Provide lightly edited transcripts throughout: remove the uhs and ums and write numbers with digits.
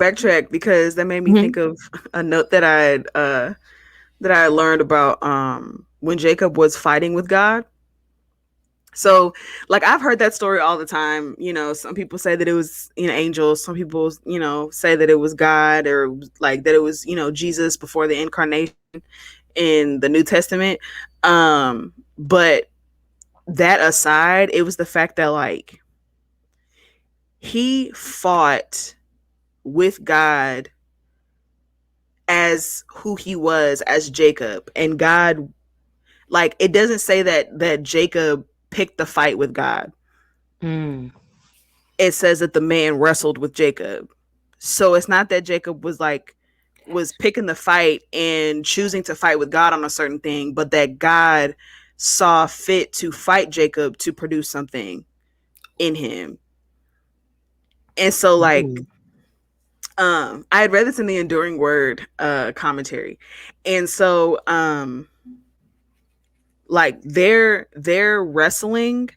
backtrack because that made me Mhm. think of a note that I learned about when Jacob was fighting with God. So, like, I've heard that story all the time. You know, some people say that it was, angels. Some people, say that it was God, or like that it was, Jesus before the incarnation in the New Testament. But that aside, it was the fact that, like, he fought with God as who he was, as Jacob, and God, like, it doesn't say that Jacob picked the fight with God. Mm. It says that the man wrestled with Jacob. So it's not that Jacob was picking the fight and choosing to fight with God on a certain thing, but that God saw fit to fight Jacob to produce something in him. And so, like, Ooh. I had read this in the Enduring Word commentary. And so like, their wrestling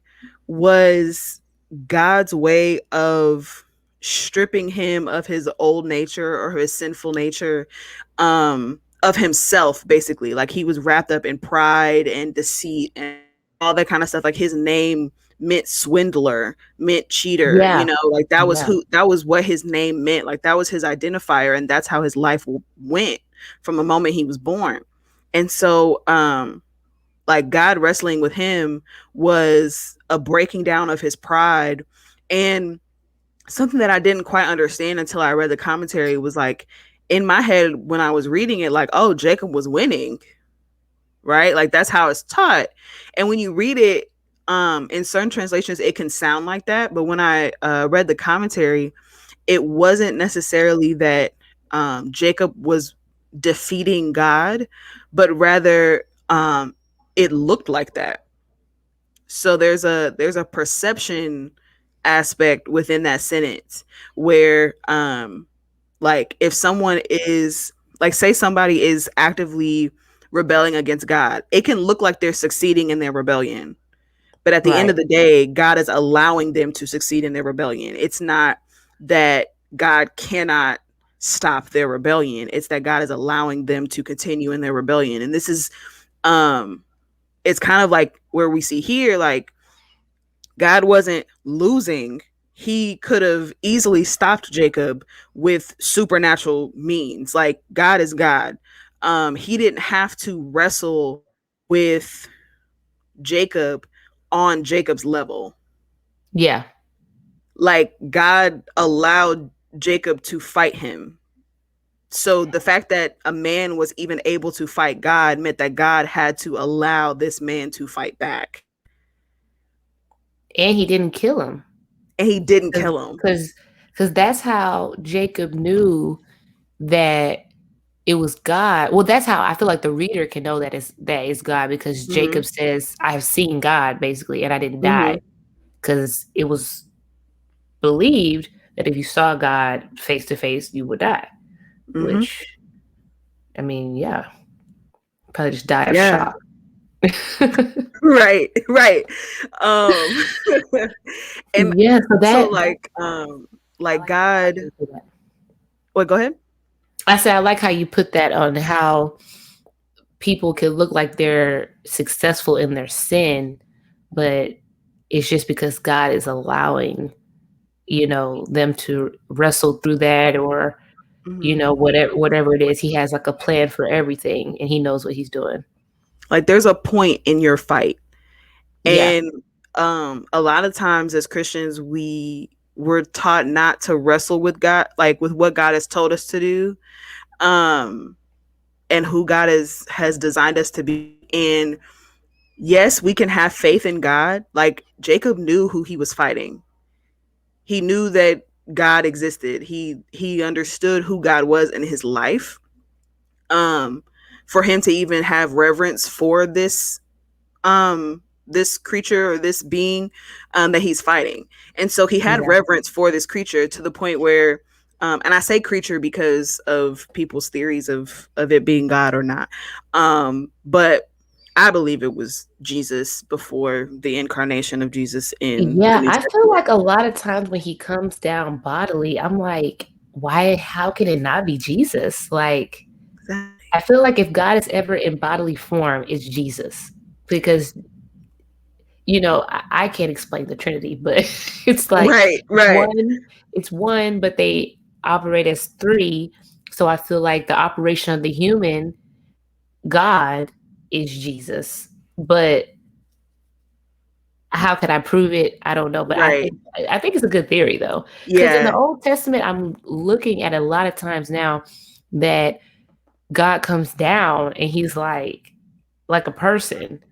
was God's way of stripping him of his old nature, or his sinful nature, of himself, basically. Like, he was wrapped up in pride and deceit and all that kind of stuff. Like, his name meant swindler, meant cheater, Yeah. like, Yeah. that was what his name meant. Like, that was his identifier, and that's how his life went from the moment he was born. And so like, God wrestling with him was a breaking down of his pride. And something that I didn't quite understand until I read the commentary was, like, in my head when I was reading it, like, oh, Jacob was winning, right? Like, that's how it's taught. And when you read it, in certain translations, it can sound like that. But when I read the commentary, it wasn't necessarily that Jacob was defeating God, but rather it looked like that. So there's a perception aspect within that sentence where like, if someone is, like, say somebody is actively rebelling against God, it can look like they're succeeding in their rebellion, but at the end Right. of the day, God is allowing them to succeed in their rebellion. It's not that God cannot stop their rebellion. It's that God is allowing them to continue in their rebellion. And this is um it's kind of like where we see here, like, God wasn't losing. He could have easily stopped Jacob with supernatural means. Like, God is God. He didn't have to wrestle with Jacob on Jacob's level. Yeah. Like, God allowed Jacob to fight him. So the fact that a man was even able to fight God meant that God had to allow this man to fight back. And he didn't kill him. And he didn't Because kill him. because that's how Jacob knew that it was God. Well, that's how I feel like the reader can know that is God, because Mm-hmm. Jacob says, "I have seen God," basically, and I didn't die, Mm-hmm. because it was believed that if you saw God face to face, you would die. Mm-hmm. Which, I mean, yeah, probably just die of Yeah. shock. Right. Right. Um and Yeah, so so, that I like, like that. I like God. how you put that. Wait, go ahead. I said I like how you put that on how people can look like they're successful in their sin, but it's just because God is allowing, them to wrestle through that, or, Mm-hmm. whatever it is. He has like a plan for everything, and he knows what he's doing. Like, there's a point in your fight. Yeah. And a lot of times as Christians, we're taught not to wrestle with God, like, with what God has told us to do, um and who God has designed us to be. And yes, we can have faith in God. Like, Jacob knew who he was fighting. He knew that God existed. He understood who God was in his life. For him to even have reverence for this creature, or this being that he's fighting. And so he had Yeah. reverence for this creature to the point where and I say creature because of people's theories of it being God or not. But I believe it was Jesus before the incarnation of Jesus in the Yeah, New I feel Testament. like a lot of times when he comes down bodily, I'm like, why, how can it not be Jesus? Like, Exactly. I feel like if God is ever in bodily form, it's Jesus. Because, I can't explain the Trinity, but it's like Right, it's right, one, but they operate as three. So I feel like the operation of the human God is Jesus. But how can I prove it? I don't know. But I right. think I think it's a good theory though. Because in the Yeah, Old Testament, I'm looking at a lot of times now that God comes down and he's like a person.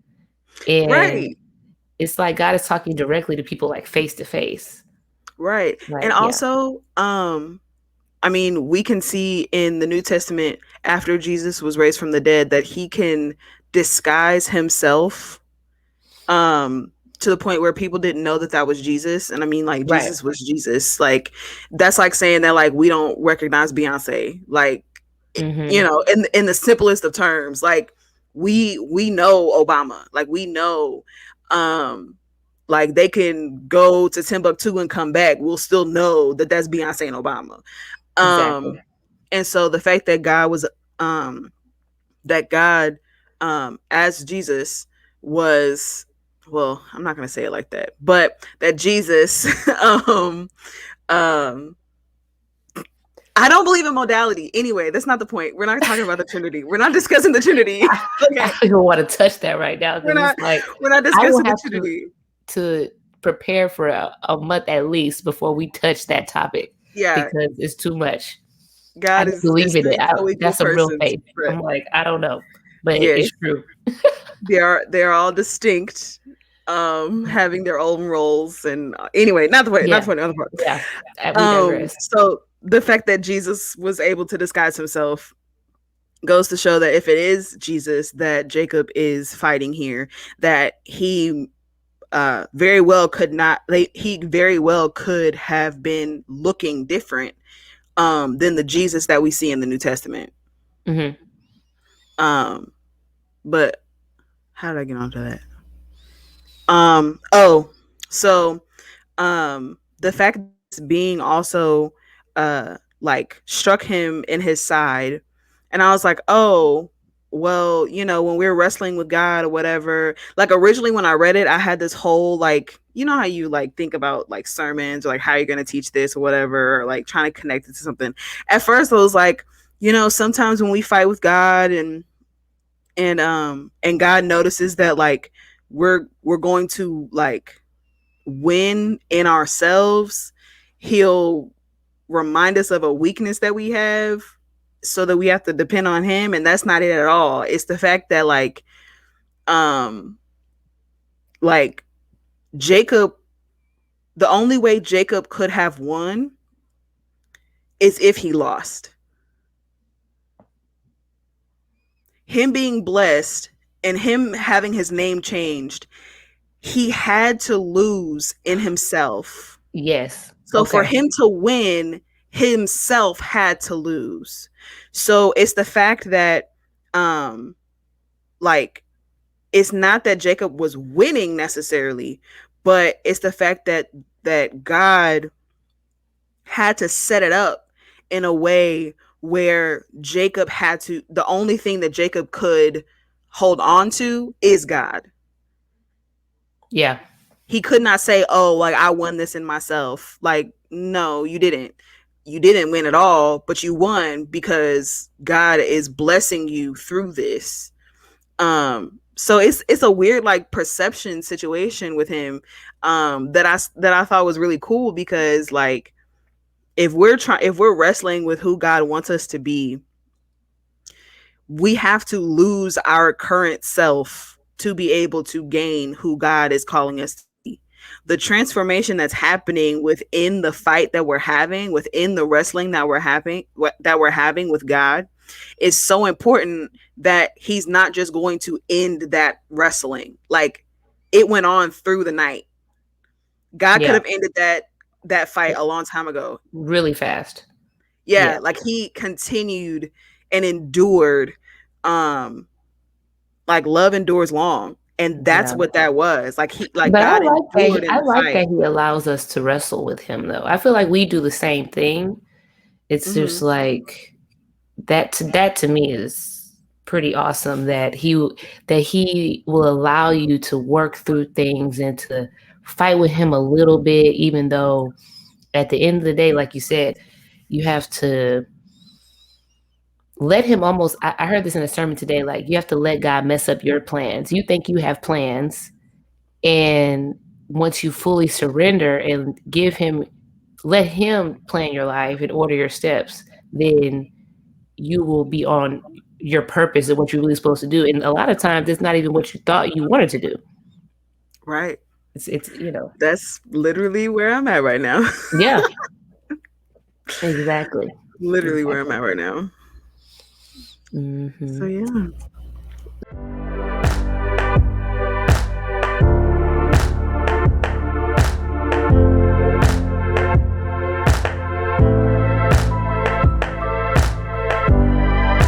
And right, it's like God is talking directly to people like face to face. right. And Like, yeah. also, I mean, we can see in the New Testament after Jesus was raised from the dead that he can disguise himself um to the point where people didn't know that that was Jesus. And I mean, like, Right. Jesus was Jesus. Like, that's like saying that like we don't recognize Beyonce. Like, Mhm. in the simplest of terms, like we know Obama. Like, we know um like they can go to Timbuktu and come back. We'll still know that that's Beyonce and Obama. Exactly. And so the fact that um God as Jesus was, well, I'm not going to say it like that, but that Jesus um I don't believe in modality. Anyway, that's not the point. We're not talking about the Trinity. We're not discussing the Trinity. I Okay. don't even want to touch that right now We're because not it's like we're not I will discussing the have to Trinity. to prepare for a month at least before we touch that topic Yeah, because it's too much. I God don't is believe in it. three co-equal That's a real persons. faith. But I'm like, I don't know, but yeah, it's true. they're all distinct, having their own roles. And anyway, not the point, not Yeah, the point, not the point. yeah. We digress. So the fact that Jesus was able to disguise himself goes to show that if it is Jesus that Jacob is fighting here, that he very well could not, he very well could have been looking different than the Jesus that we see in the New Testament. Hmm. um but how did I get onto that? Oh, so the fact that this being also like struck him in his side, and I was like, oh, well, when we are wrestling with God or whatever, like originally when I read it, I had this whole, like, how you like think about like sermons or like how you're going to teach this or whatever, or like trying to connect it to something. At first I was like, sometimes when we fight with God, and God notices that like we're going to like win in ourselves, he'll remind us of a weakness that we have so that we have to depend on him. And that's not it at all. It's the fact that um like Jacob, the only way Jacob could have won is if he lost. Him being blessed and him having his name changed, he had to lose in himself. Yes. So for Okay. him to win, himself had to lose. So it's the fact that um like it's not that Jacob was winning necessarily, but it's the fact that God had to set it up in a way where Jacob had to, the only thing that Jacob could hold on to is God. Yeah. He could not say, oh, like I won this in myself. Like, no, you didn't. You didn't win at all, but you won because God is blessing you through this. So it's a weird like perception situation with him, that I thought was really cool, because like if we're wrestling with who God wants us to be, we have to lose our current self to be able to gain who God is calling us to be. The transformation that's happening within the fight that we're having, within the wrestling that we're having with God, is so important that he's not just going to end that wrestling. Like, it went on through the night. God could Yeah. have ended that fight a long time ago. Really fast. Yeah. Yeah, like he continued and endured. Like, love endures long, and that's Yeah. what that was. Like, But God endured in I the like fight. that he allows us to wrestle with him though. I feel like we do the same thing. It's just Mhm. like that to me is pretty awesome that he will allow you to work through things and to fight with him a little bit, even though at the end of the day, like you said, you have to let him almost I heard this in a sermon today, like you have to let God mess up your plans. You think you have plans, and once you fully surrender and give him let him plan your life and order your steps, then you will be on your purpose and what you're really supposed to do. And a lot of times it's not even what you thought you wanted to do. Right. It's That's literally where I'm at right now. yeah, exactly. Literally where I'm Exactly. at right now. So Hmm. yeah.